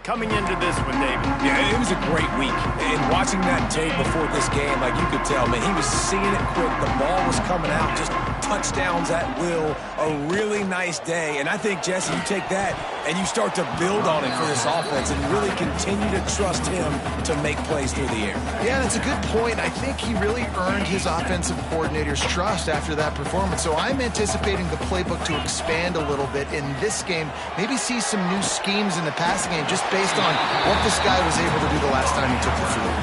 coming into this one, David? Yeah, it was a great week. And watching that tape before this game, like you could tell, man, he was seeing it quick. The ball was coming out, just touchdowns at will. A really nice day. And I think, Jesse, you take that and you start to build on it for this offense and really continue to trust him to make plays through the air. Yeah, that's a good point. I think he really earned his offensive coordinator's trust after that performance. So I'm anticipating the playbook to expand a little bit in this game. Maybe see some new schemes in the passing game just based on what this guy was able to do the last time he took the field.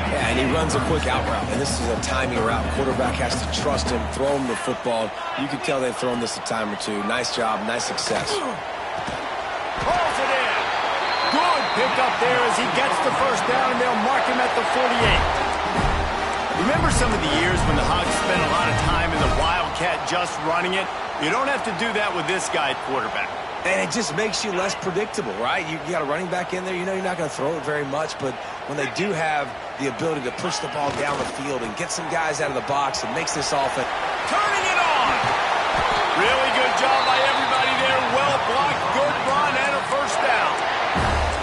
Yeah, and he runs a quick out route, and this is a timing route. Quarterback has to trust him, throw him the football. You can tell they've thrown this a time or two. Nice job, nice success. Pulls it in. Good pick up there as he gets the first down, and they'll mark him at the 48. Remember some of the years when the Hogs spent a lot of time in the Wildcat just running it? You don't have to do that with this guy at quarterback. And it just makes you less predictable, right? You got a running back in there. You know you're not going to throw it very much, but when they do have the ability to push the ball down the field and get some guys out of the box, it makes this offense. Turning it on. Really good job by everybody there. Well blocked, good run, and a first down.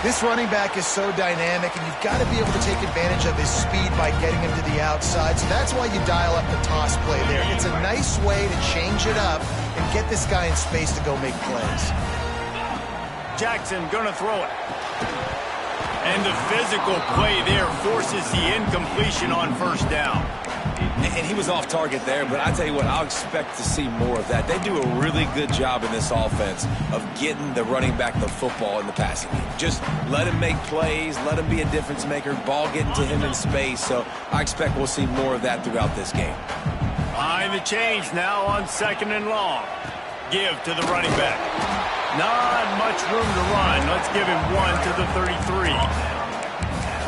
This running back is so dynamic, and you've got to be able to take advantage of his speed by getting him to the outside. So that's why you dial up the toss play there. It's a nice way to change it up and get this guy in space to go make plays. Jackson gonna throw it. And the physical play there forces the incompletion on first down. And he was off target there, but I tell you what, I'll expect to see more of that. They do a really good job in this offense of getting the running back the football in the passing game. Just let him make plays, let him be a difference maker, ball getting to him in space. So I expect we'll see more of that throughout this game. Behind the chains now on 2nd and long. Give to the running back. Not much room to run. Let's give him one to the 33.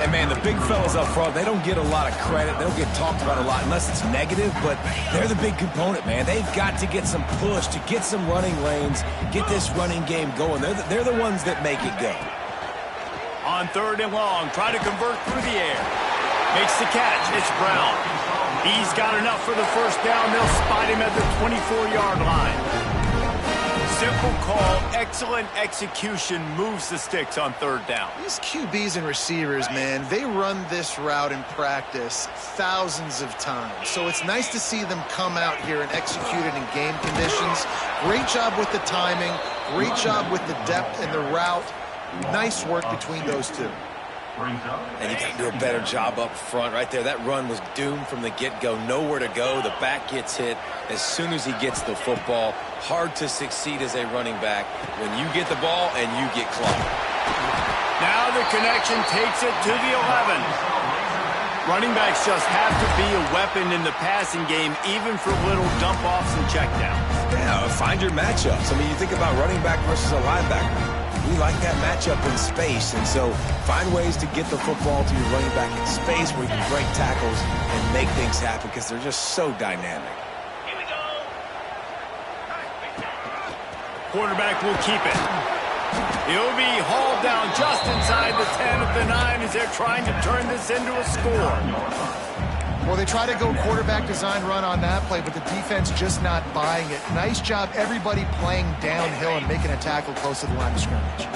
And, man, the big fellas up front, they don't get a lot of credit. They don't get talked about a lot unless it's negative, but they're the big component, man. They've got to get some push, to get some running lanes, get this running game going. They're the ones that make it go. On 3rd and long, try to convert through the air. Makes the catch. It's Brown. He's got enough for the first down. They'll spot him at the 24-yard line. Simple call, excellent execution, moves the sticks on 3rd down. These QBs and receivers, man, they run this route in practice thousands of times. So it's nice to see them come out here and execute it in game conditions. Great job with the timing, great job with the depth and the route. Nice work between those two. And you got to do a better job up front right there. That run was doomed from the get-go. Nowhere to go. The back gets hit as soon as he gets the football. Hard to succeed as a running back when you get the ball and you get clocked. Now the connection takes it to the 11. Running backs just have to be a weapon in the passing game, even for little dump-offs and checkdowns. Yeah, find your matchups. I mean, you think about running back versus a linebacker. We like that matchup in space, and so find ways to get the football to your running back in space where you can break tackles and make things happen because they're just so dynamic. Here we go. Quarterback will keep it. He'll be hauled down just inside the 10 of the 9 as they're trying to turn this into a score. Well, they try to go quarterback design run on that play, but the defense just not buying it. Nice job, everybody playing downhill and making a tackle close to the line of scrimmage.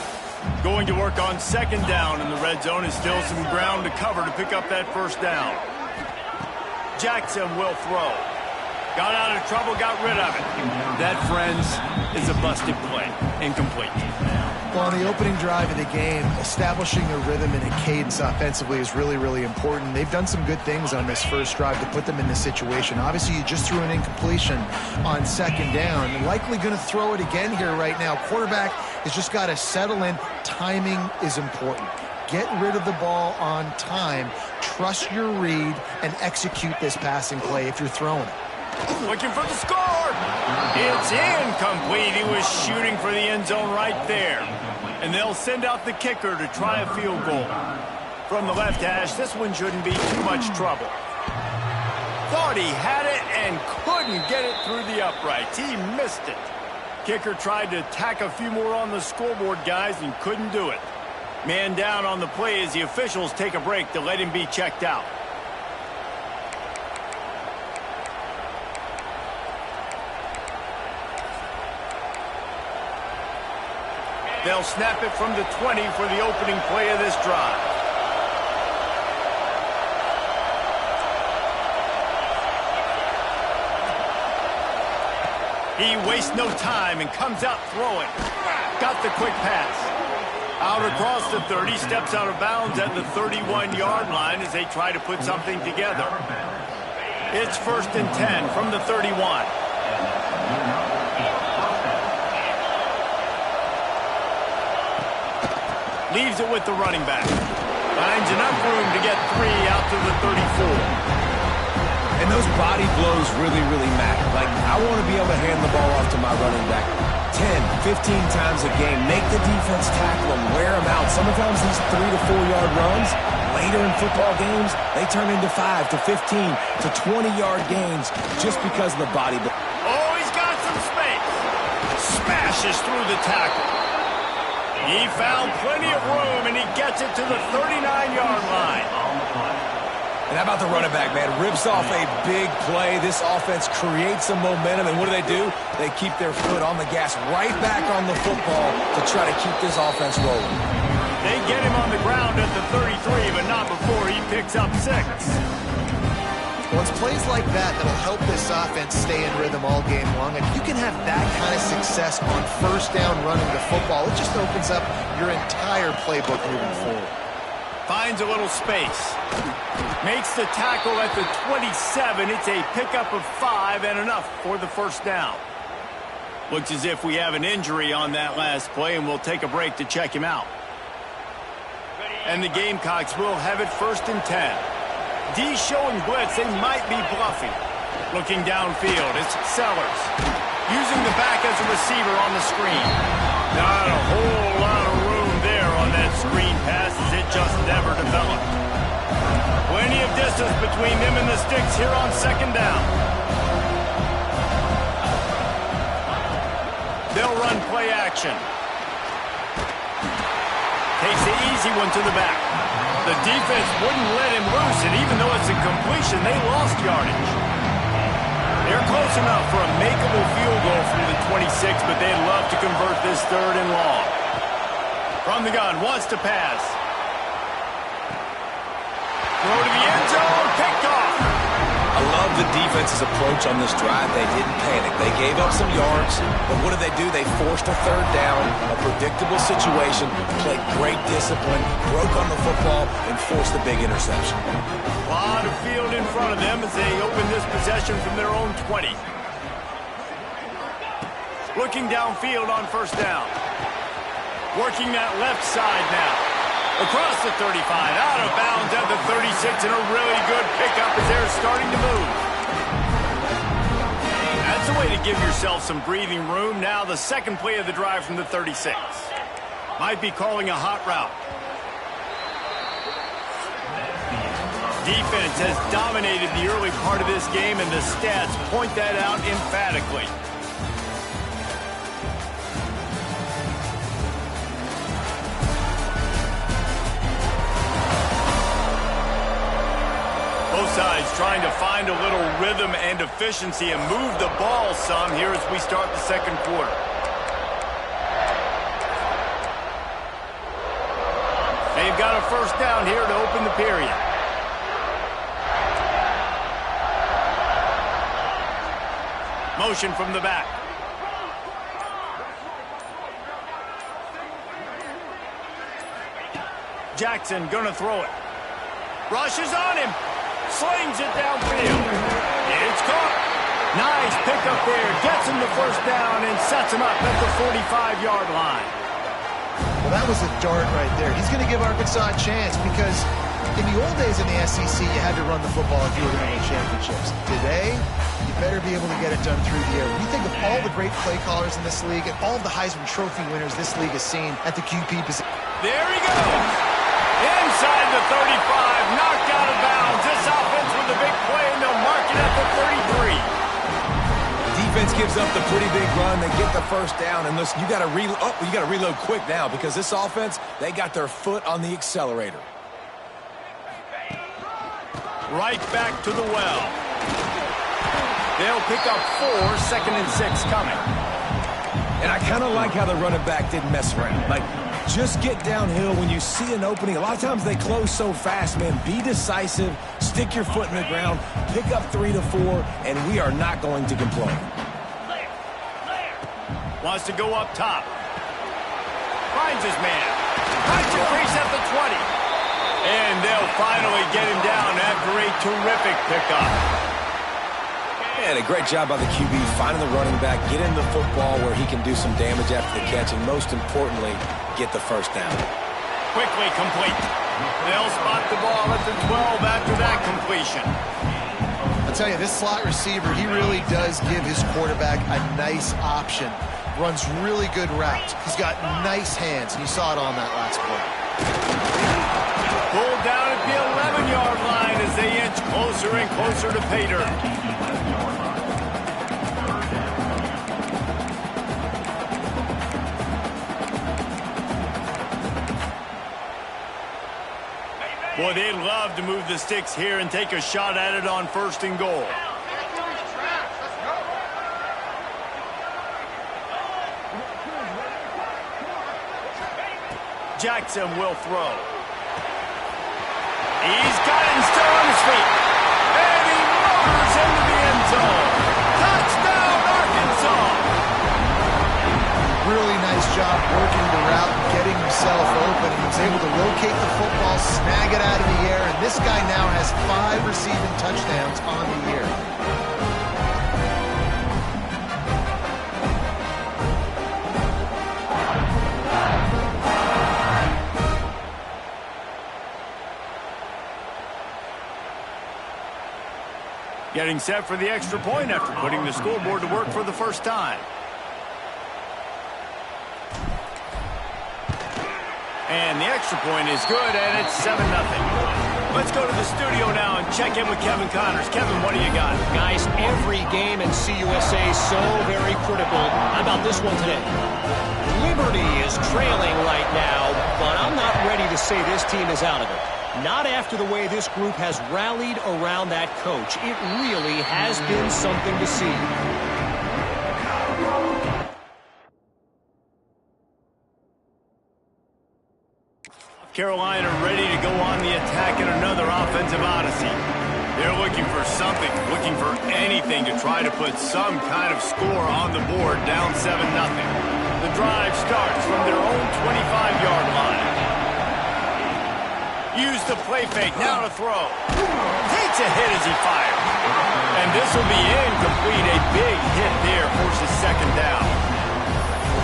Going to work on 2nd down in the red zone is still some ground to cover to pick up that first down. Jackson will throw. Got out of trouble, got rid of it. That, friends, is a busted play. Incomplete. Well, on the opening drive of the game, establishing a rhythm and a cadence offensively is really, really important. They've done some good things on this first drive to put them in this situation. Obviously, you just threw an incompletion on 2nd down. And likely going to throw it again here right now. Quarterback has just got to settle in. Timing is important. Get rid of the ball on time. Trust your read and execute this passing play if you're throwing it. Looking for the score. It's incomplete. He was shooting for the end zone right there. And they'll send out the kicker to try a field goal. From the left hash, this one shouldn't be too much trouble. Thought he had it and couldn't get it through the uprights. He missed it. Kicker tried to tack a few more on the scoreboard, guys, and couldn't do it. Man down on the play as the officials take a break to let him be checked out. They'll snap it from the 20 for the opening play of this drive. He wastes no time and comes out throwing. Got the quick pass. Out across the 30, steps out of bounds at the 31-yard line as they try to put something together. It's 1st and 10 from the 31. Leaves it with the running back. Finds enough room to get 3 out to the 34. And those body blows really, really matter. Like, I want to be able to hand the ball off to my running back 10, 15 times a game. Make the defense tackle them, wear them out. Sometimes these 3 to 4 yard runs, later in football games, they turn into 5 to 15 to 20-yard gains just because of the body blow. Oh, he's got some space. Smashes through the tackle. He found plenty of room, and he gets it to the 39-yard line. And how about the running back, man? Rips off a big play. This offense creates some momentum, and what do? They keep their foot on the gas right back on the football to try to keep this offense rolling. They get him on the ground at the 33, but not before he picks up 6. Well, it's plays like that that'll help this offense stay in rhythm all game long. If you can have that kind of success on 1st down running the football, it just opens up your entire playbook moving forward. Finds a little space. Makes the tackle at the 27. It's a pickup of 5 and enough for the 1st down. Looks as if we have an injury on that last play, and we'll take a break to check him out. And the Gamecocks will have it 1st and 10. D showing blitz. They might be bluffing. Looking downfield, it's Sellers. Using the back as a receiver on the screen. Not a whole lot of room there on that screen pass as it just never developed. Plenty of distance between them and the sticks here on 2nd down. They'll run play action. Takes the easy one to the back. The defense wouldn't let him loose, and even though it's a completion, they lost yardage. They're close enough for a makeable field goal from the 26, but they'd love to convert this 3rd and long. From the gun, wants to pass. Throw to the end zone, picked off. I love the defense's approach on this drive. They didn't panic. They gave up some yards, but what did they do? They forced a 3rd down, a predictable situation, played great discipline, broke on the football, and forced a big interception. A lot of field in front of them as they open this possession from their own 20. Looking downfield on 1st down. Working that left side now. Across the 35, out of bounds at the 36, and a really good pickup as they're starting to move. That's a way to give yourself some breathing room. Now the 2nd play of the drive from the 36. Might be calling a hot route. Defense has dominated the early part of this game, and the stats point that out emphatically. Both sides trying to find a little rhythm and efficiency and move the ball some here as we start the 2nd quarter. They've got a 1st down here to open the period. Motion from the back. Jackson gonna throw it. Rushes on him. Slings it downfield. It's caught. Nice pickup there. Gets him the 1st down and sets him up at the 45-yard line. Well, that was a dart right there. He's going to give Arkansas a chance because in the old days in the SEC, you had to run the football if you were going to win championships. Today, you better be able to get it done through the air. When you think of all the great play callers in this league and all of the Heisman Trophy winners this league has seen at the QP position. There he goes. Inside the 35, knocked out of bounds. This offense with a big play, and they'll mark it at the 33. Defense gives up the pretty big run. They get the 1st down, and listen, you got to reload quick now because this offense, they got their foot on the accelerator. Right back to the well. They'll pick up 4, 2nd and 6 coming. And I kind of like how the running back didn't mess around. Like, just get downhill when you see an opening. A lot of times they close so fast, man. Be decisive, stick your foot in the ground, pick up 3 to 4, and we are not going to complain. Wants to go up top. Finds his man. Finds a crease at the 20. And they'll finally get him down after a terrific pickup. And a great job by the QB finding the running back, get him the football where he can do some damage after the catch, and most importantly, get the first down. Quickly complete. They'll spot the ball at the 12 after that completion. I'll tell you, this slot receiver, he really does give his quarterback a nice option. Runs really good routes. He's got nice hands, and you saw it on that last play. Pulled down at the 11-yard line as they inch closer and closer to pay dirt. Boy, they'd love to move the sticks here and take a shot at it on 1st and goal. Jackson will throw. He's got it and still on his feet. And he motors into the end zone. Touchdown, Arkansas! Really nice job working the route and getting himself open. He was able to locate the football, snag it out of the air, and this guy now has 5 receiving touchdowns on the year. Getting set for the extra point after putting the scoreboard to work for the first time. And the extra point is good, and it's 7-0. Let's go to the studio now and check in with Kevin Connors. Kevin, what do you got? Guys, every game in CUSA is so very critical. How about this one today? Liberty is trailing right now, but I'm not ready to say this team is out of it. Not after the way this group has rallied around that coach. It really has been something to see. Carolina ready to go on the attack in another offensive odyssey. They're looking for something, looking for anything to try to put some kind of score on the board, down 7-0. The drive starts from their own 25-yard line. Use the play fake, now to throw. Takes a hit as he fires. And this will be incomplete. A big hit there forces 2nd down.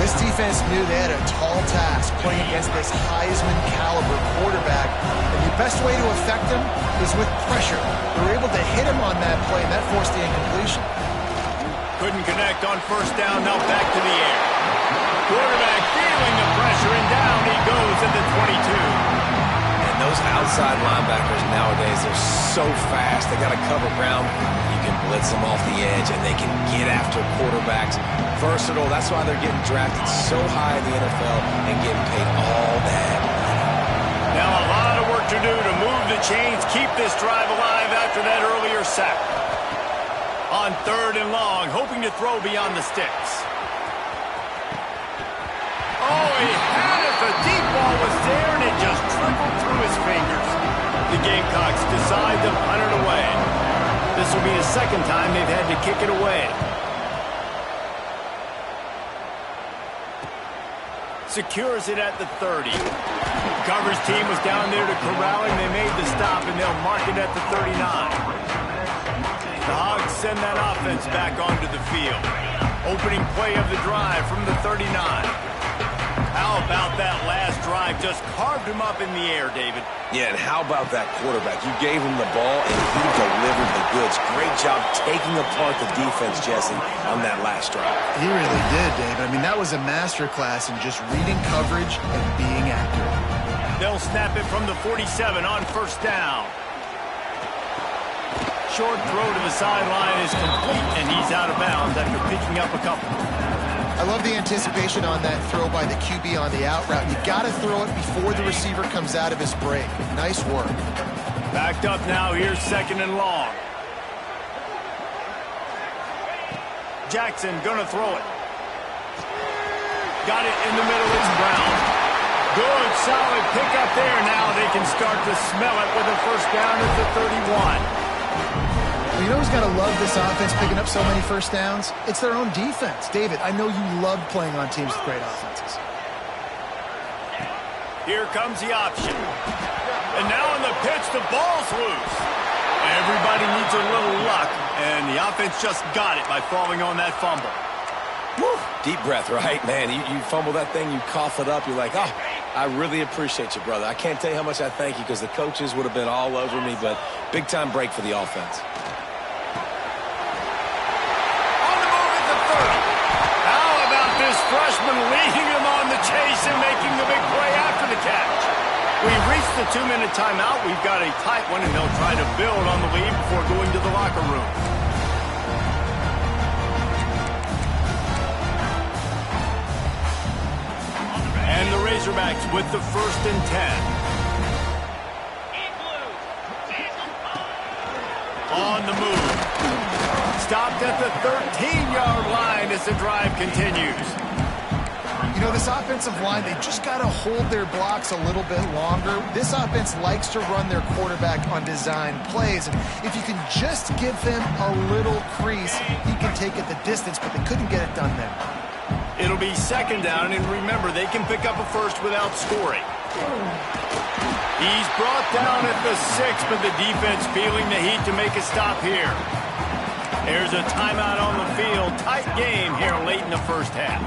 This defense knew they had a tall task playing against this Heisman caliber quarterback, and the best way to affect him is with pressure. They were able to hit him on that play, and that forced the incompletion. Couldn't connect on 1st down, now back to the air. Quarterback feeling the pressure, and down he goes at the 22. Those outside linebackers nowadays, they're so fast. They got to cover ground. You can blitz them off the edge, and they can get after quarterbacks. Versatile. That's why they're getting drafted so high in the NFL and getting paid all that money. Now a lot of work to do to move the chains, keep this drive alive after that earlier sack. On 3rd and long, hoping to throw beyond the sticks. Oh, he had it. The deep ball was there, and it just trickled through his fingers. The Gamecocks decide to punt it away. This will be the 2nd time they've had to kick it away. Secures it at the 30. Coverage team was down there to corral him. They made the stop, and they'll mark it at the 39. The Hogs send that offense back onto the field. Opening play of the drive from the 39. How about that last drive? Just carved him up in the air, David. Yeah, and how about that quarterback? You gave him the ball, and he delivered the goods. Great job taking apart the defense, Jesse, on that last drive. He really did, David. I mean, that was a masterclass in just reading coverage and being accurate. They'll snap it from the 47 on 1st down. Short throw to the sideline is complete, and he's out of bounds after picking up a couple. I love the anticipation on that throw by the QB on the out route. You got to throw it before the receiver comes out of his break. Nice work. Backed up now. Here's 2nd and long. Jackson gonna throw it. got it in the middle. It's Brown. Good, solid pickup there. Now they can start to smell it with a first down at the 31. Well, you know who's got to love this offense picking up so many first downs? It's their own defense. David, I know you love playing on teams with great offenses. Here comes the option. And now on the pitch, the ball's loose. Everybody needs a little luck, and the offense just got it by falling on that fumble. Woo. Deep breath, right, man? You fumble that thing, you cough it up, you're like, oh, I really appreciate you, brother. I can't tell you how much I thank you because the coaches would have been all over me, but big-time break for the offense. On the move at the 30. How about this freshman leading him on the chase and making the big play after the catch? We've reached the 2-minute timeout. We've got a tight one, and they'll try to build on the lead before going to the locker room. And the Razorbacks with the 1st and 10. On the move. Stopped at the 13-yard line as the drive continues. You know, this offensive line, they just got to hold their blocks a little bit longer. This offense likes to run their quarterback on design plays. And if you can just give him a little crease, he can take it the distance, but they couldn't get it done there. It'll be 2nd down, and remember, they can pick up a first without scoring. He's brought down at the 6, but the defense feeling the heat to make a stop here. There's a timeout on the field. Tight game here late in the first half.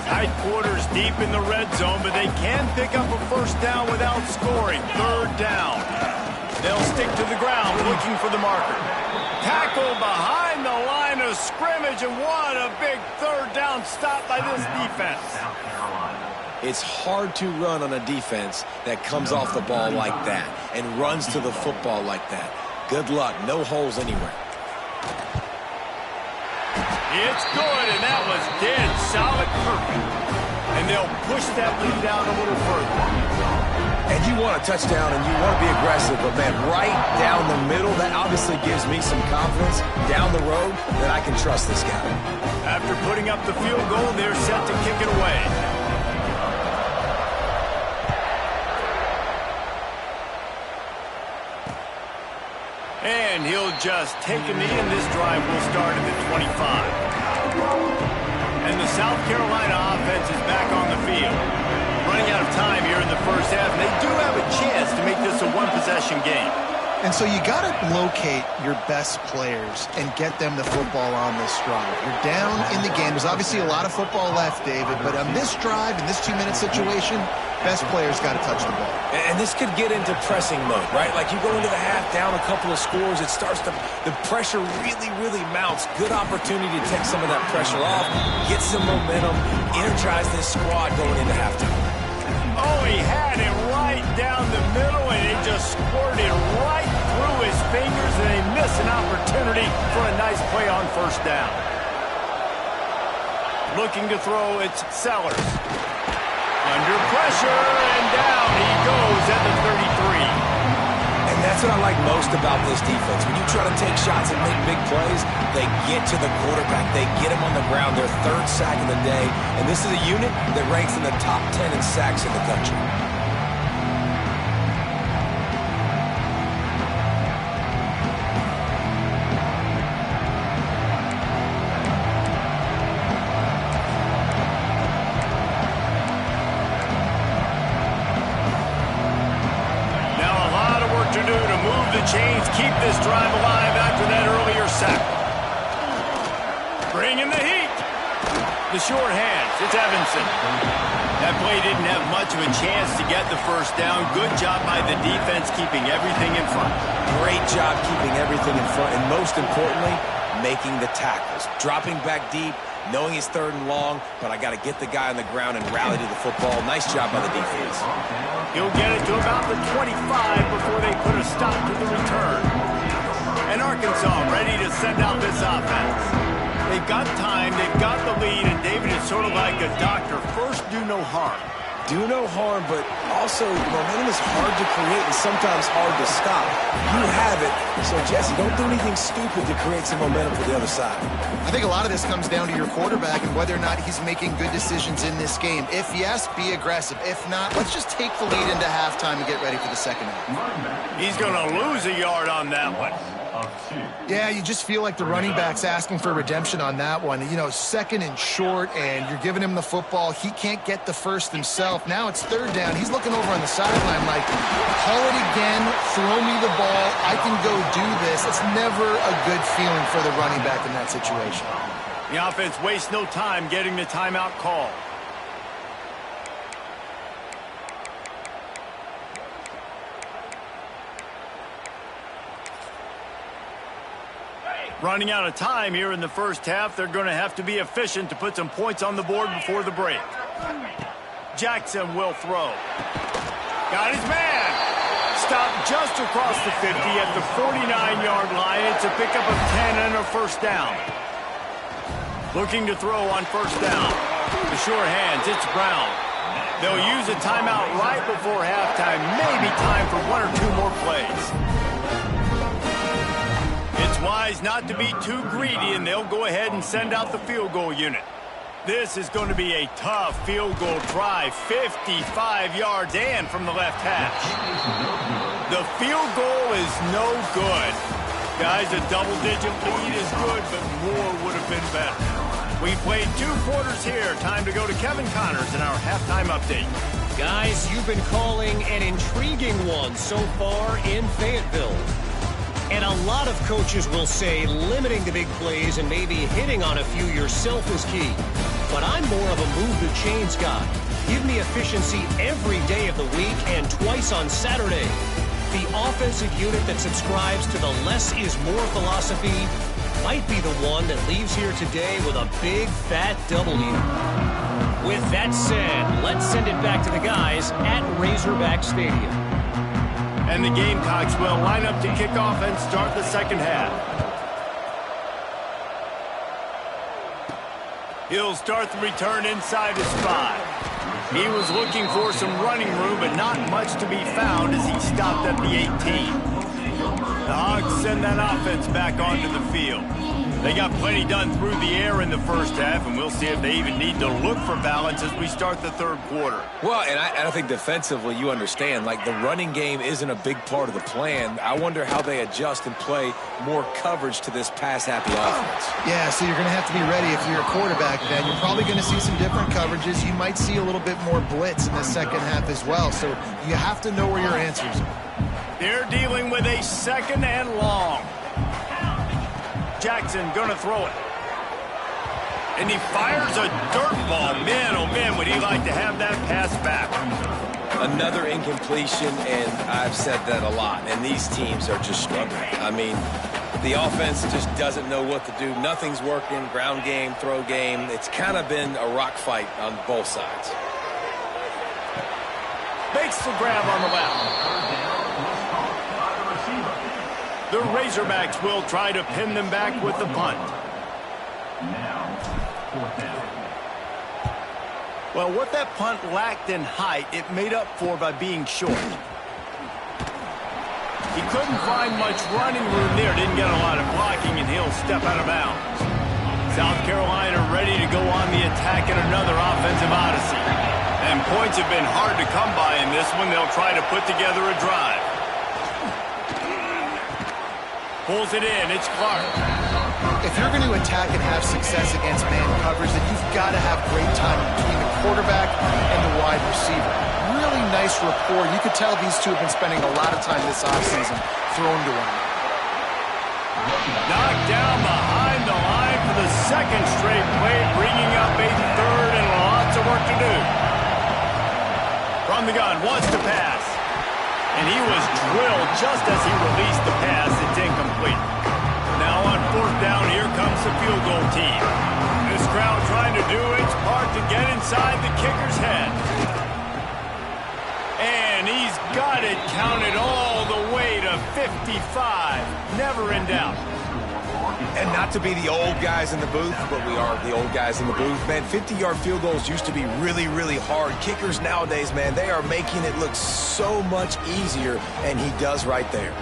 Tight quarters deep in the red zone, but they can pick up a first down without scoring. 3rd down. They'll stick to the ground looking for the marker. Tackle behind the line of scrimmage, and what a big 3rd down stop by this defense. It's hard to run on a defense that comes off the ball like that and runs to the football like that. Good luck. No holes anywhere. It's good, and that was dead solid perfect. And they'll push that lead down a little further. And you want a touchdown, and you want to be aggressive, but, man, right down the middle, that obviously gives me some confidence down the road that I can trust this guy. After putting up the field goal, they're set to kick it away. And he'll just take a knee, and this drive will start at the 25. And the South Carolina offense is back on the field. Running out of time here in the first half, and they do have a chance to make this a one-possession game. And so you got to locate your best players and get them the football on this drive. You're down in the game. There's obviously a lot of football left, David, but on this drive, in this 2-minute situation, best players got to touch the ball. And this could get into pressing mode, right? Like you go into the half, down a couple of scores, it starts to, the pressure really, really mounts. Good opportunity to take some of that pressure off, get some momentum, energize this squad going into halftime. Oh, he had it right down the middle, and it just squirted right through his fingers, and they miss an opportunity for a nice play on first down. Looking to throw, it's Sellers. Under pressure, and down he goes at the 33. And that's what I like most about this defense. When you try to take shots and make big plays, they get to the quarterback. They get him on the ground. Their 3rd sack of the day. And this is a unit that ranks in the top 10 in sacks in the country. Chains keep this drive alive after that earlier sack. Bringing the heat. The short hands. It's Evanson. That play didn't have much of a chance to get the first down. Good job by the defense keeping everything in front. Great job keeping everything in front, and most importantly, making the tackles. Dropping back deep, knowing he's 3rd and long, but I got to get the guy on the ground and rally to the football. Nice job by the defense. He'll get it to about the 25 before they put a stop to the return. And Arkansas ready to send out this offense. They've got time, they've got the lead, and David is sort of like a doctor. First, do no harm. do no harm, but also momentum is hard to create and sometimes hard to stop. You have it, so Jesse, don't do anything stupid to create some momentum for the other side. I think a lot of this comes down to your quarterback and whether or not he's making good decisions in this game. If yes, be aggressive. If not, let's just take the lead into halftime and get ready for the second half. He's going to lose a yard on that one. Yeah, you just feel like the running back's asking for redemption on that one. You know, second and short, and you're giving him the football. He can't get the first himself. Now it's third down. He's looking over on the sideline like, call it again, throw me the ball, I can go do this. It's never a good feeling for the running back in that situation. The offense wastes no time getting the timeout call. Running out of time here in the first half. They're going to have to be efficient to put some points on the board before the break. Jackson will throw. Got his man. Stopped just across the 50 at the 49-yard line. It's a pickup of 10 and a first down. Looking to throw on first down. The sure hands, it's Brown. They'll use a timeout right before halftime. Maybe time for one or two more plays. It's wise not to be too greedy, and they'll go ahead and send out the field goal unit. This is going to be a tough field goal drive, 55 yards and from the left hash. The field goal is no good. Guys, a double-digit lead is good, but more would have been better. We played 2 quarters here. Time to go to Kevin Connors in our halftime update. Guys, you've been calling an intriguing one so far in Fayetteville. And a lot of coaches will say limiting the big plays and maybe hitting on a few yourself is key. But I'm more of a move the chains guy. Give me efficiency every day of the week and twice on Saturday. The offensive unit that subscribes to the less is more philosophy might be the one that leaves here today with a big fat W. With that said, let's send it back to the guys at Razorback Stadium. And the Gamecocks will line up to kick off and start the second half. He'll start the return inside his 5. He was looking for some running room, but not much to be found as he stopped at the 18. The Hogs send that offense back onto the field. They got plenty done through the air in the first half, and we'll see if they even need to look for balance as we start the third quarter. Well, and I think defensively, you understand, like the running game isn't a big part of the plan. I wonder how they adjust and play more coverage to this pass-happy offense. Yeah, so you're going to have to be ready if you're a quarterback, then. You're probably going to see some different coverages. You might see a little bit more blitz in the second half as well, so you have to know where your answers are. They're dealing with a second and long. Jackson gonna throw it. And he fires a dirt ball. Man, oh man, would he like to have that pass back. Another incompletion, and I've said that a lot, and these teams are just struggling. I mean, the offense just doesn't know what to do. Nothing's working, ground game, throw game. It's kind of been a rock fight on both sides. Makes the grab on the left. The Razorbacks will try to pin them back with the punt. Well, what that punt lacked in height, it made up for by being short. He couldn't find much running room there, didn't get a lot of blocking, and he'll step out of bounds. South Carolina ready to go on the attack in another offensive odyssey. And points have been hard to come by in this one. They'll try to put together a drive. Pulls it in, it's Clark. If you're going to attack and have success against man coverage, then you've got to have great time between the quarterback and the wide receiver. Really nice rapport. You could tell these two have been spending a lot of time this offseason throwing to one another. Knocked down behind the line for the second straight play, bringing up a third and lots of work to do. From the gun, wants to pass. And he was drilled just as he released the pass. It's incomplete. Now on fourth down, here comes the field goal team. This crowd trying to do its part to get inside the kicker's head. And he's got it counted all the way to 55. Never in doubt. And not to be the old guys in the booth, but we are the old guys in the booth. Man, 50-yard field goals used to be really, really hard. Kickers nowadays, man, they are making it look so much easier, and he does right there.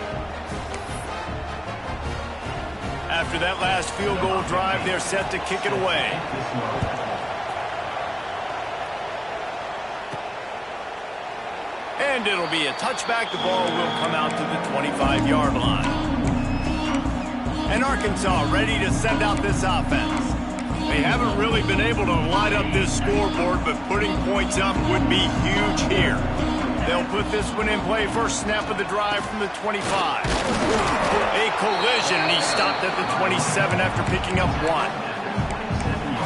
After that last field goal drive, they're set to kick it away. And it'll be a touchback. The ball will come out to the 25-yard line. And Arkansas ready to send out this offense. They haven't really been able to light up this scoreboard, but putting points up would be huge here. They'll put this one in play. First snap of the drive from the 25. A collision, and he stopped at the 27 after picking up 1.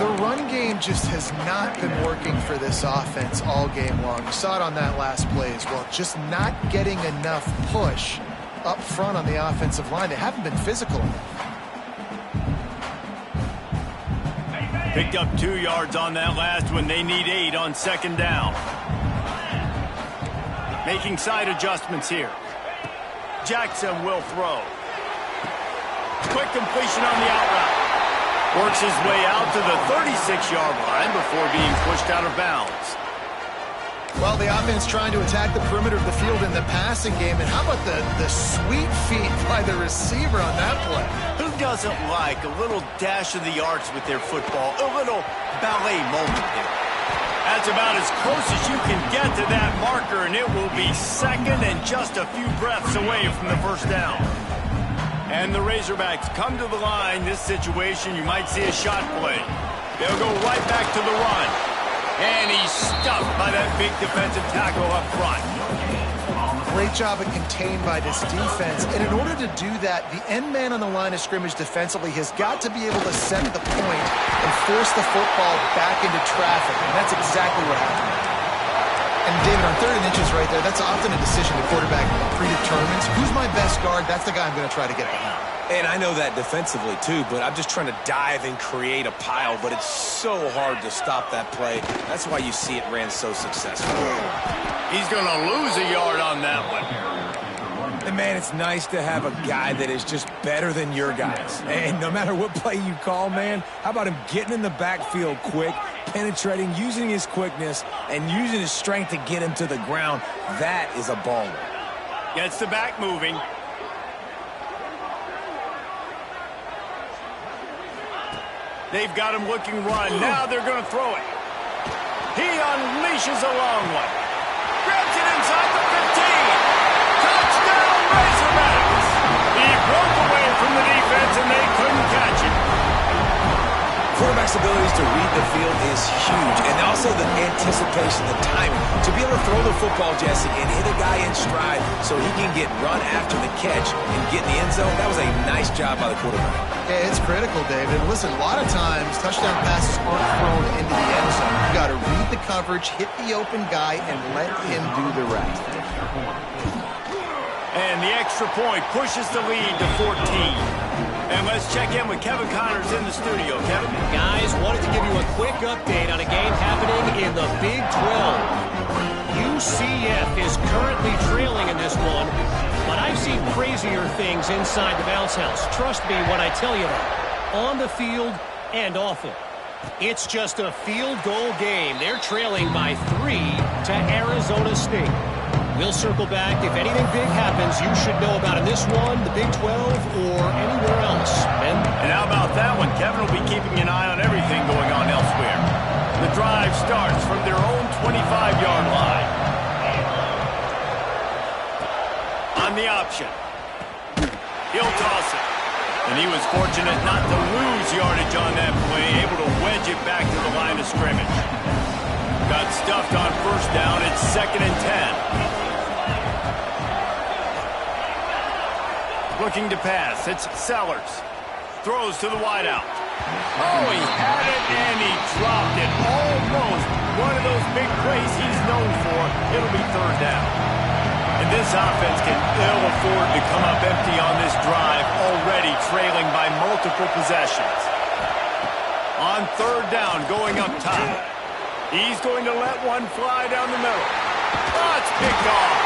The run game just has not been working for this offense all game long. You saw it on that last play as well. Just not getting enough push up front on the offensive line. They haven't been physical enough. Picked up 2 yards on that last one. They need 8 on second down. Making side adjustments here. Jackson will throw. Quick completion on the out route. Works his way out to the 36-yard line before being pushed out of bounds. Well, the offense trying to attack the perimeter of the field in the passing game. And how about the sweet feet by the receiver on that play? Who doesn't like a little dash of the arts with their football? A little ballet moment there. That's about as close as you can get to that marker, and it will be second and just a few breaths away from the first down. And the Razorbacks come to the line. This situation, you might see a shot play. They'll go right back to the run. And he's stuffed by that big defensive tackle up front. Great job of contained by this defense. And in order to do that, the end man on the line of scrimmage defensively has got to be able to set the point and force the football back into traffic. And that's exactly what happened. And David, on 3rd and inches right there, that's often a decision the quarterback predetermines. Who's my best guard? That's the guy I'm going to try to get behind. And I know that defensively, too, but I'm just trying to dive and create a pile, but it's so hard to stop that play. That's why you see it ran so successful. He's going to lose a yard on that one. And, man, it's nice to have a guy that is just better than your guys. And no matter what play you call, man, how about him getting in the backfield quick, penetrating, using his quickness, and using his strength to get him to the ground? That is a baller. Gets the back moving. They've got him looking run. Now they're going to throw it. He unleashes a long one. Grabs it inside the 15. Touchdown, Razorbacks. He broke away from the defense, and they couldn't catch him. Quarterback's abilities to read the field is huge, and also the anticipation, the timing. To be able to throw the football, Jesse, and hit a guy in stride so he can get run after the catch and get in the end zone, that was a nice job by the quarterback. Yeah, it's critical, David. Listen, a lot of times touchdown passes aren't thrown into the end zone. You've got to read the coverage, hit the open guy, and let him do the rest. And the extra point pushes the lead to 14. And let's check in with Kevin Connors in the studio. Kevin? Guys, wanted to give you a quick update on a game happening in the Big 12. UCF is currently trailing in this one, but I've seen crazier things inside the bounce house. Trust me when I tell you that. On the field and off it. It's just a field goal game. They're trailing by 3 to Arizona State. We'll circle back. If anything big happens, you should know about in this one, the Big 12, or anywhere else. Ben? And how about that one? Kevin will be keeping an eye on everything going on elsewhere. The drive starts from their own 25-yard line. On the option. He'll toss it. And he was fortunate not to lose yardage on that play, able to wedge it back to the line of scrimmage. Got stuffed on first down. It's 2nd and 10. Looking to pass. It's Sellers. Throws to the wideout. Oh, he had it, and he dropped it. Almost one of those big plays he's known for. It'll be 3rd down. And this offense can ill afford to come up empty on this drive, already trailing by multiple possessions. On 3rd down, going up top. He's going to let one fly down the middle. Oh, it's picked off.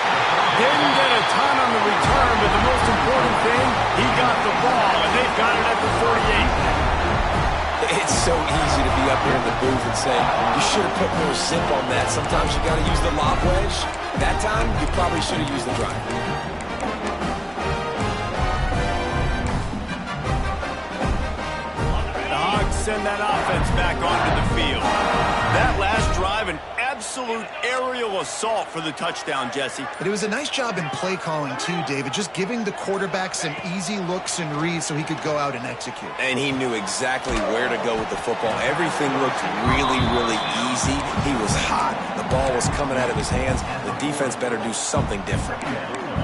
Didn't get a ton on the return, but the most important thing, he got the ball, and they've got it at the 48. It's so easy to be up here in the booth and say, you should have put more zip on that. Sometimes you got to use the lob wedge. That time, you probably should have used the drive. The Hogs send that offense back onto the field. That last drive, an absolute aerial assault for the touchdown, Jesse. But it was a nice job in play calling too, David, just giving the quarterback some easy looks and reads so he could go out and execute. And he knew exactly where to go with the football. Everything looked really, really easy. He was hot. The ball was coming out of his hands. The defense better do something different.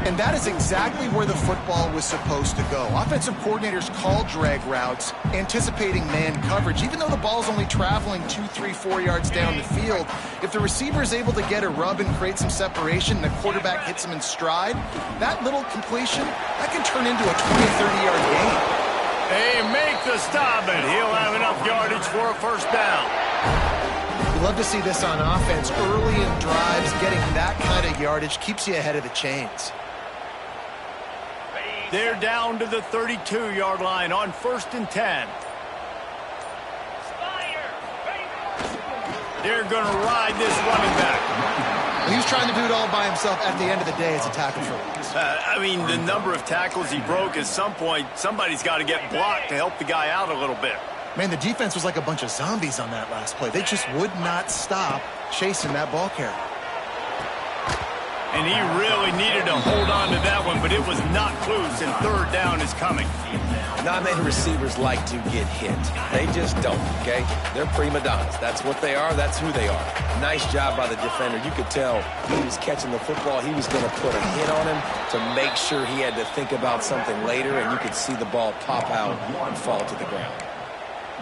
And that is exactly where the football was supposed to go. Offensive coordinators call drag routes, anticipating man coverage. Even though the ball's only traveling 2, 3, 4 yards down the field, if the receiver is able to get a rub and create some separation and the quarterback hits him in stride, that little completion, that can turn into a 20, 30-yard gain. They make the stop, and he'll have enough yardage for a first down. You love to see this on offense. Early in drives, getting that kind of yardage keeps you ahead of the chains. They're down to the 32-yard line on 1st and 10. They're going to ride this running back. He was trying to do it all by himself. At the end of the day, it's a tackle for loss. I mean, the number of tackles he broke, at some point, somebody's got to get blocked to help the guy out a little bit. Man, the defense was like a bunch of zombies on that last play. They just would not stop chasing that ball carrier. And he really needed to hold on to that one, but it was knocked loose, and third down is coming. Not many receivers like to get hit. They just don't, okay? They're prima donnas. That's what they are. That's who they are. Nice job by the defender. You could tell he was catching the football. He was going to put a hit on him to make sure he had to think about something later, and you could see the ball pop out and fall to the ground.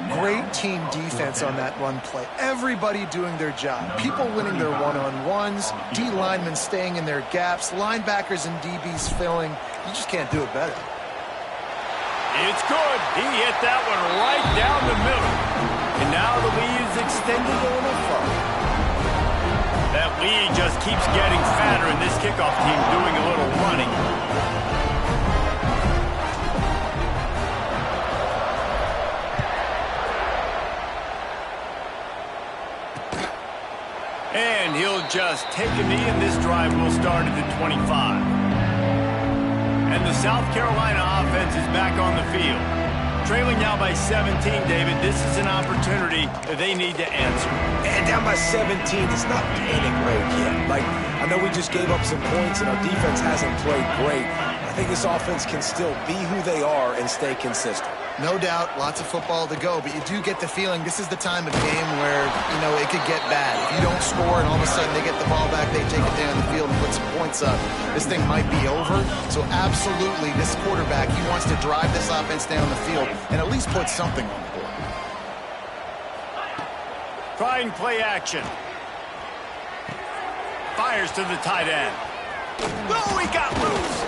Great team defense on that run play. Everybody doing their job. People winning their one-on-ones, D linemen staying in their gaps, linebackers and DBs filling. You just can't do it better. It's good. He hit that one right down the middle. And now the lead is extended a little further. That lead just keeps getting fatter, and this kickoff team doing a little running. And he'll just take a knee, and this drive will start at the 25. And the South Carolina offense is back on the field. Trailing now by 17, David. This is an opportunity that they need to answer. And down by 17, it's not panic mode yet. Like, I know we just gave up some points, and our defense hasn't played great. I think this offense can still be who they are and stay consistent. No doubt, lots of football to go, but you do get the feeling this is the time of game where, you know, it could get bad. If you don't score and all of a sudden they get the ball back, they take it down the field and put some points up, this thing might be over. So absolutely, this quarterback, he wants to drive this offense down the field and at least put something on the board. Trying play action. Fires to the tight end. Oh, he got loose.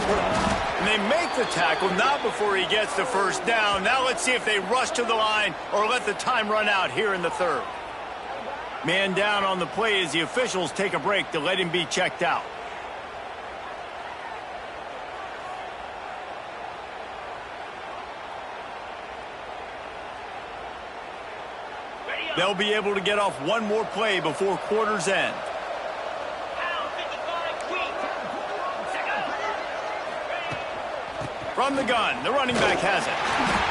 And they make the tackle, not before he gets the first down. Now let's see if they rush to the line or let the time run out here in the third. Man down on the play as the officials take a break to let him be checked out. They'll be able to get off one more play before quarter's end. From the gun, the running back has it.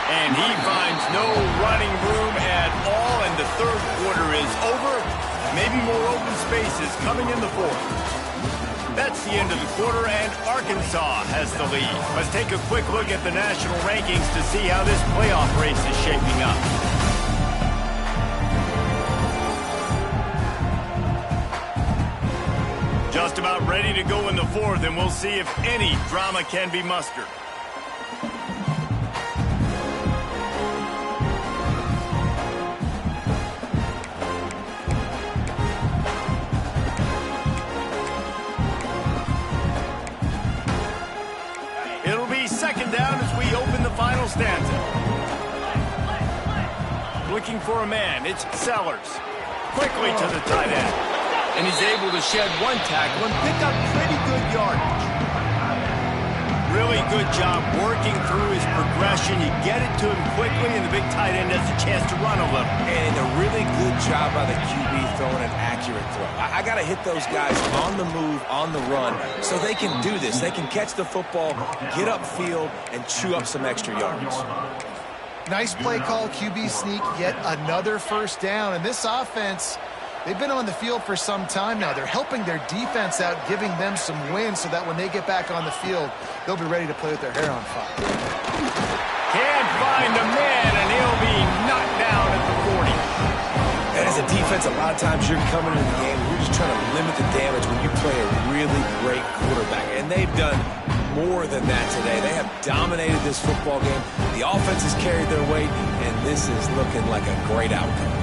And he finds no running room at all, and the third quarter is over. Maybe more open spaces coming in the fourth. That's the end of the quarter, and Arkansas has the lead. Let's take a quick look at the national rankings to see how this playoff race is shaping up. Just about ready to go in the fourth, and we'll see if any drama can be mustered. It'll be second down as we open the final stanza. Looking for a man, it's Sellers. Quickly to the tight end. And he's able to shed one tackle and pick up pretty good yardage. really good job working through his progression. You get it to him quickly, and the big tight end has a chance to run a little. And a really good job by the QB throwing an accurate throw. I got to hit those guys on the move, on the run, so they can do this. They can catch the football, get upfield, and chew up some extra yards. Nice play call, QB sneak, yet another first down. And this offense, they've been on the field for some time now. They're helping their defense out, giving them some wins so that when they get back on the field, they'll be ready to play with their hair on fire. Can't find a man, and he'll be knocked down at the 40. And as a defense, a lot of times you're coming into the game, you're just trying to limit the damage when you play a really great quarterback. And they've done more than that today. They have dominated this football game. The offense has carried their weight, and this is looking like a great outcome.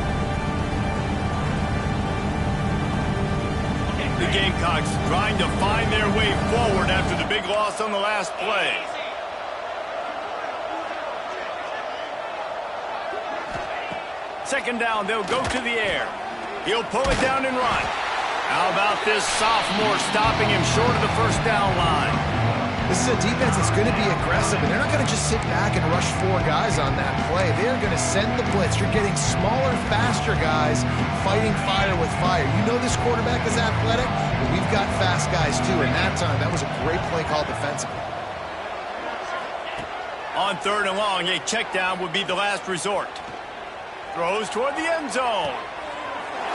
The Gamecocks trying to find their way forward after the big loss on the last play. Second down, they'll go to the air. He'll pull it down and run. How about this sophomore stopping him short of the first down line? This is a defense that's going to be aggressive, and they're not going to just sit back and rush 4 guys on that play. They're going to send the blitz. You're getting smaller, faster guys fighting fire with fire. You know this quarterback is athletic, but we've got fast guys too. And that time, that was a great play call defensively. On third and long, a check down would be the last resort. Throws toward the end zone.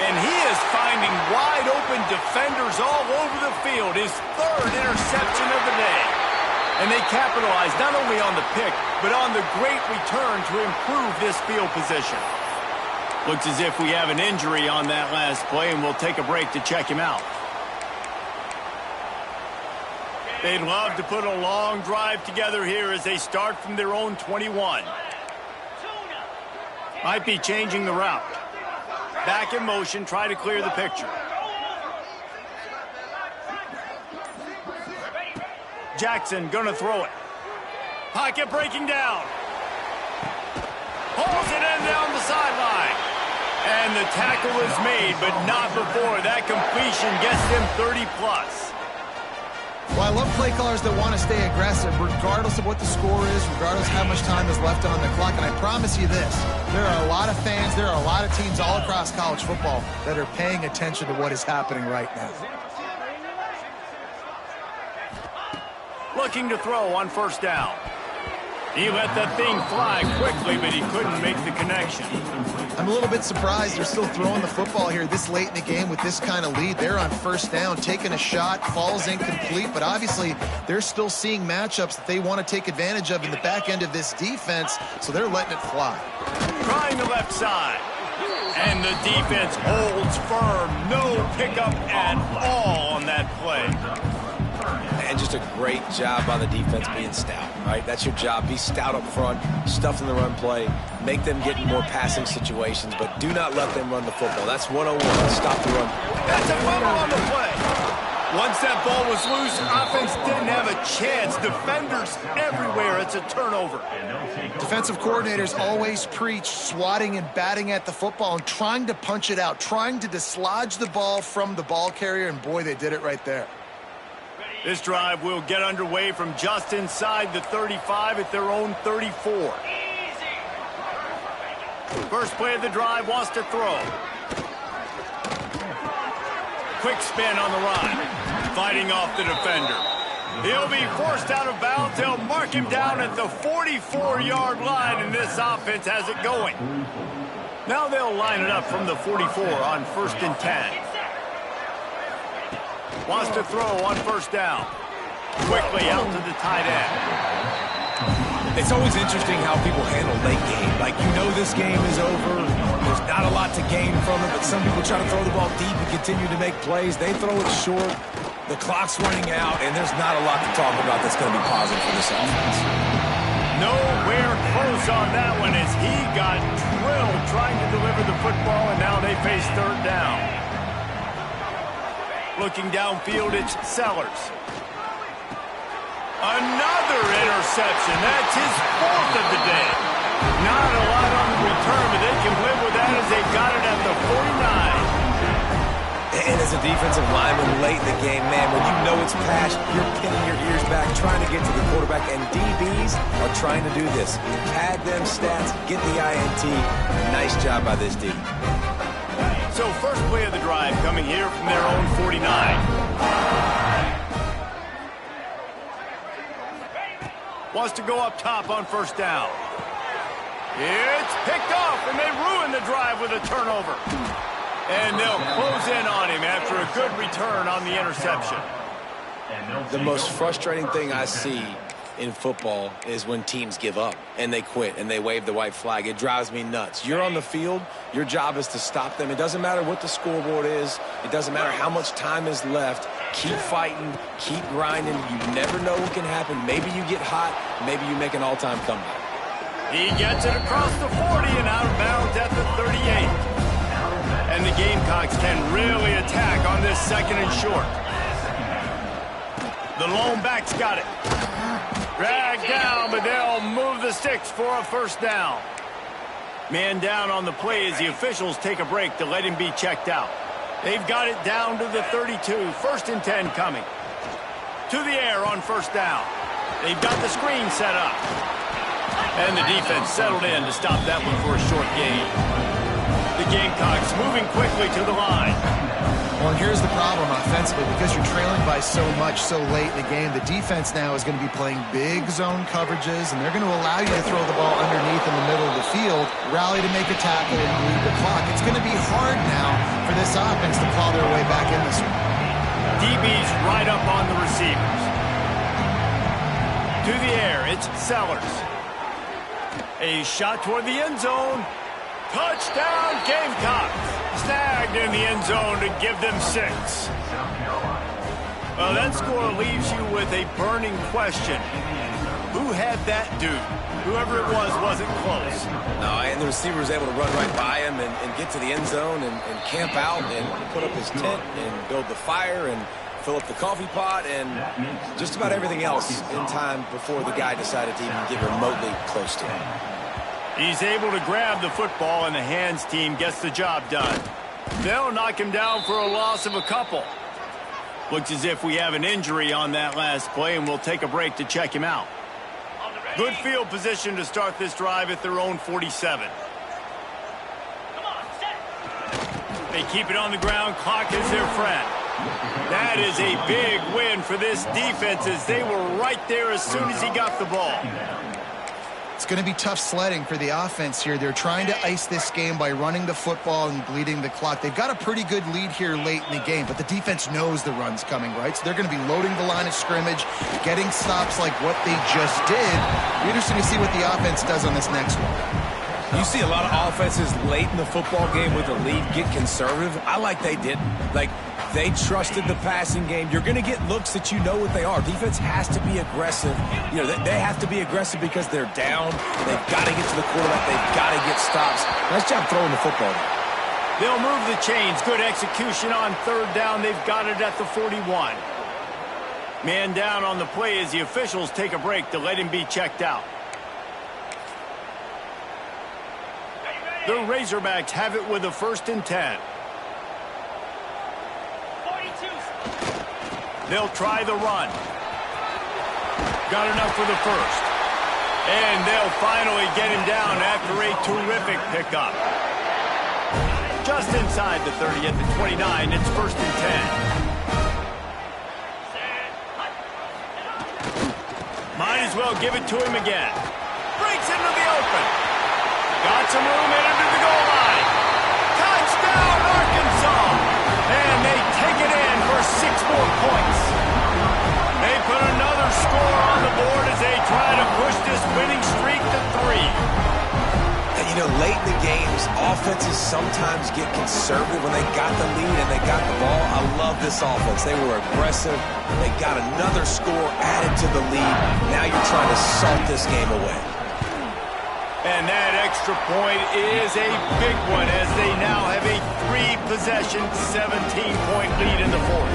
And he is finding wide-open defenders all over the field. His third interception of the day. And they capitalize not only on the pick, but on the great return to improve this field position. Looks as if we have an injury on that last play, and we'll take a break to check him out. They'd love to put a long drive together here as they start from their own 21. Might be changing the route. Back in motion, try to clear the picture. Jackson gonna throw it. Pocket breaking down. Pulls it in down the sideline. And the tackle is made, but not before. That completion gets them 30+. Well, I love play callers that want to stay aggressive, regardless of what the score is, regardless of how much time is left on the clock. And I promise you this, there are a lot of fans, there are a lot of teams all across college football that are paying attention to what is happening right now. Looking to throw on first down. He let that thing fly quickly, but he couldn't make the connection. I'm a little bit surprised they're still throwing the football here this late in the game with this kind of lead. They're on first down, taking a shot, falls incomplete, but obviously they're still seeing matchups that they want to take advantage of in the back end of this defense, so they're letting it fly. Trying the left side. And the defense holds firm. No pickup at all on that play. And just a great job by the defense being stout, right? That's your job. Be stout up front, stuff in the run play, make them get in more passing situations, but do not let them run the football. That's 101. Stop the run. That's a fumble on the play. Once that ball was loose, offense didn't have a chance. Defenders everywhere. It's a turnover. Defensive coordinators always preach swatting and batting at the football and trying to punch it out, trying to dislodge the ball from the ball carrier, and boy, they did it right there. This drive will get underway from just inside the 35 at their own 34. First play of the drive, wants to throw. Quick spin on the run. Fighting off the defender. He'll be forced out of bounds. They'll mark him down at the 44-yard line, and this offense has it going. Now they'll line it up from the 44 on 1st and 10. Wants to throw on first down. Quickly out to the tight end. It's always interesting how people handle late game. Like, you know this game is over. There's not a lot to gain from it, but some people try to throw the ball deep and continue to make plays. They throw it short. The clock's running out, and there's not a lot to talk about that's going to be positive for this offense. Nowhere close on that one as he got drilled trying to deliver the football, and now they face third down. Looking downfield, it's Sellers. Another interception. That's his 4th of the day. Not a lot on the return, but they can live with that as they got it at the 49. And as a defensive lineman late in the game, man, when you know it's passed, you're pinning your ears back, trying to get to the quarterback, and DBs are trying to do this. Pad them stats, get the INT. Nice job by this D. So first play of the drive coming here from their own 49. Wants to go up top on first down. It's picked off, and they ruin the drive with a turnover. And they'll close in on him after a good return on the interception. The most frustrating thing I see in football is when teams give up and they quit and they wave the white flag. It drives me nuts. You're on the field. Your job is to stop them. It doesn't matter what the scoreboard is. It doesn't matter how much time is left. Keep fighting. Keep grinding. You never know what can happen. Maybe you get hot. Maybe you make an all-time comeback. He gets it across the 40 and out of bounds at the 38. And the Gamecocks can really attack on this second and short. The lone back's got it. Dragged down, but they'll move the sticks for a first down. Man down on the play as the officials take a break to let him be checked out. They've got it down to the 32. First and 10 coming. To the air on first down. They've got the screen set up. And the defense settled in to stop that one for a short gain. The Gamecocks moving quickly to the line. Well, here's the problem offensively. Because you're trailing by so much so late in the game, the defense now is going to be playing big zone coverages, and they're going to allow you to throw the ball underneath in the middle of the field, rally to make a tackle, and bleed the clock. It's going to be hard now for this offense to claw their way back in this one. DB's right up on the receivers. To the air, it's Sellers. A shot toward the end zone. Touchdown, Gamecocks. Snagged in the end zone to give them 6. Well, that score leaves you with a burning question. Who had that dude? Whoever it was wasn't close. No, and the receiver was able to run right by him and get to the end zone and camp out and put up his tent and build the fire and fill up the coffee pot and just about everything else in time before the guy decided to even get remotely close to him. He's able to grab the football, and the hands team gets the job done. They'll knock him down for a loss of a couple. Looks as if we have an injury on that last play, and we'll take a break to check him out. Good field position to start this drive at their own 47. They keep it on the ground. Clock is their friend. That is a big win for this defense as they were right there as soon as he got the ball. It's going to be tough sledding for the offense here. They're trying to ice this game by running the football and bleeding the clock. They've got a pretty good lead here late in the game, but the defense knows the run's coming, right? So they're going to be loading the line of scrimmage, getting stops like what they just did. It'll be interesting to see what the offense does on this next one. You see a lot of offenses late in the football game with the lead get conservative. I like they didn't. Like, they trusted the passing game. You're going to get looks that you know what they are. Defense has to be aggressive. You know, they have to be aggressive because they're down. They've got to get to the quarterback. They've got to get stops. Nice job throwing the football. They'll move the chains. Good execution on third down. They've got it at the 41. Man down on the play as the officials take a break to let him be checked out. The Razorbacks have it with a first and 10. They'll try the run. Got enough for the first. And they'll finally get him down after a terrific pickup. Just inside the 30 at the 29, it's first and 10. Might as well give it to him again. Breaks into the open. Got some room in under the goal line. Touchdown, Arkansas! And they take it in for 6 more points. They put another score on the board as they try to push this winning streak to 3. And you know, late in the games, offenses sometimes get conservative when they got the lead and they got the ball. I love this offense. They were aggressive. They got another score added to the lead. Now you're trying to salt this game away. And that extra point is a big one as they now have a 3-possession, 17-point lead in the fourth.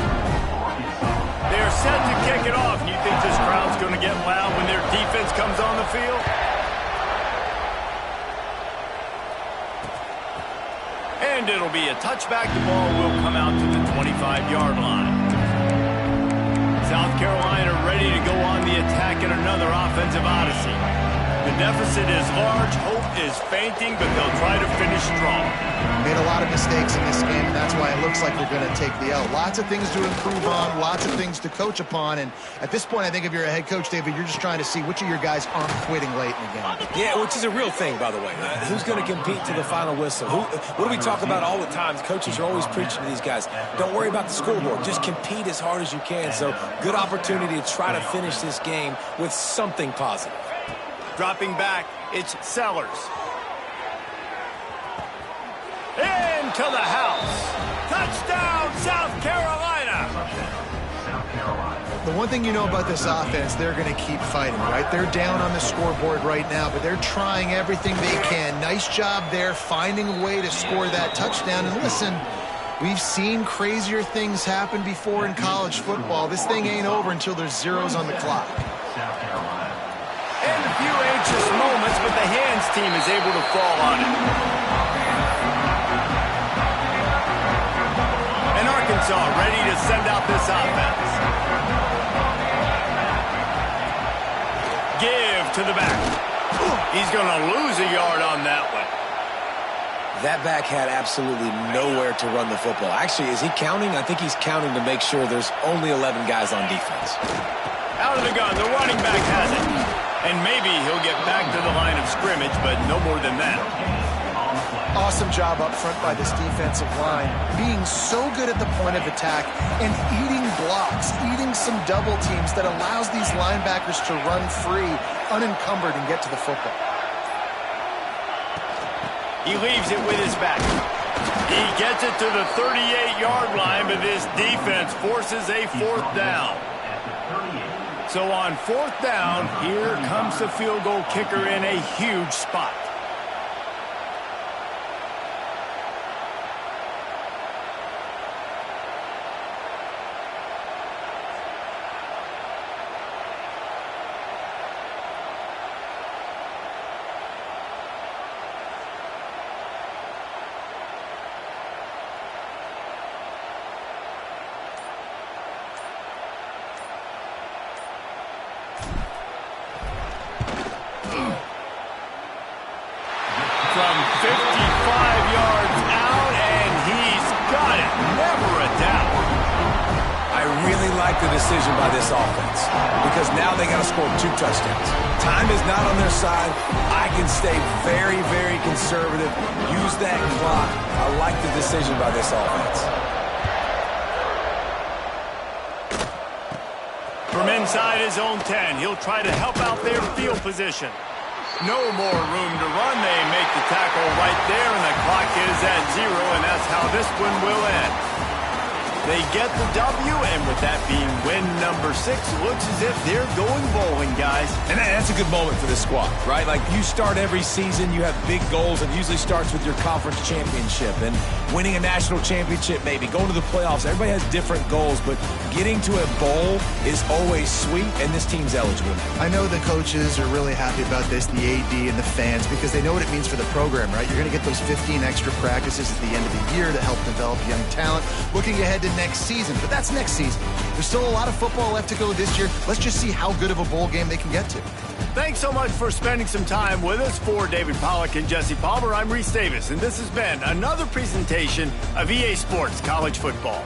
They're set to kick it off. You think this crowd's going to get loud when their defense comes on the field? And it'll be a touchback. The ball will come out to the 20. 25-yard line. South Carolina ready to go on the attack in another offensive odyssey. The deficit is large, hope is fainting, but they'll try to finish strong. Made a lot of mistakes in this game, and that's why it looks like they're going to take the L. Lots of things to improve on, lots of things to coach upon, and at this point, I think if you're a head coach, David, you're just trying to see which of your guys aren't quitting late in the game. Yeah, which is a real thing, by the way. Who's going to compete to the final whistle? What do we talk about all the time? Coaches are always preaching to these guys. Don't worry about the scoreboard. Just compete as hard as you can. So, good opportunity to try to finish this game with something positive. Dropping back, it's Sellers. Into the house. Touchdown, South Carolina. The one thing you know about this offense, they're going to keep fighting, right? They're down on the scoreboard right now, but they're trying everything they can. Nice job there, finding a way to score that touchdown. And listen, we've seen crazier things happen before in college football. This thing ain't over until there's zeros on the clock. And a few anxious moments, but the hands team is able to fall on it. And Arkansas ready to send out this offense. Give to the back. He's going to lose a yard on that one. That back had absolutely nowhere to run the football. Actually, is he counting? I think he's counting to make sure there's only 11 guys on defense. Out of the gun, the running back has it. And maybe he'll get back to the line of scrimmage, but no more than that. Awesome job up front by this defensive line, being so good at the point of attack and eating blocks, eating some double teams that allows these linebackers to run free, unencumbered, and get to the football. He leaves it with his back. He gets it to the 38-yard line, but this defense forces a fourth down. So on fourth down, here comes the field goal kicker in a huge spot. From 55 yards out, and he's got it. Never a doubt. I really like the decision by this offense because now they got to score 2 touchdowns. Time is not on their side. I can stay very, very conservative. Use that clock. I like the decision by this offense. From inside his own 10, he'll try to help out their field position. No more room to run. They make the tackle right there, and the clock is at 0, and that's how this one will end. They get the W, and with that being win number 6, looks as if they're going bowling, guys. And that's a good moment for this squad, right? Like, you start every season, you have big goals. It usually starts with your conference championship and winning a national championship, maybe going to the playoffs. Everybody has different goals, but getting to a bowl is always sweet, and this team's eligible. I know the coaches are really happy about this, the AD and the fans, because they know what it means for the program, right? You're going to get those 15 extra practices at the end of the year to help develop young talent. Looking ahead to next season, but that's next season. There's still a lot of football left to go this year. Let's just see how good of a bowl game they can get to. Thanks so much for spending some time with us. For David Pollack and Jesse Palmer, I'm Reese Davis, and this has been another presentation of EA Sports College Football.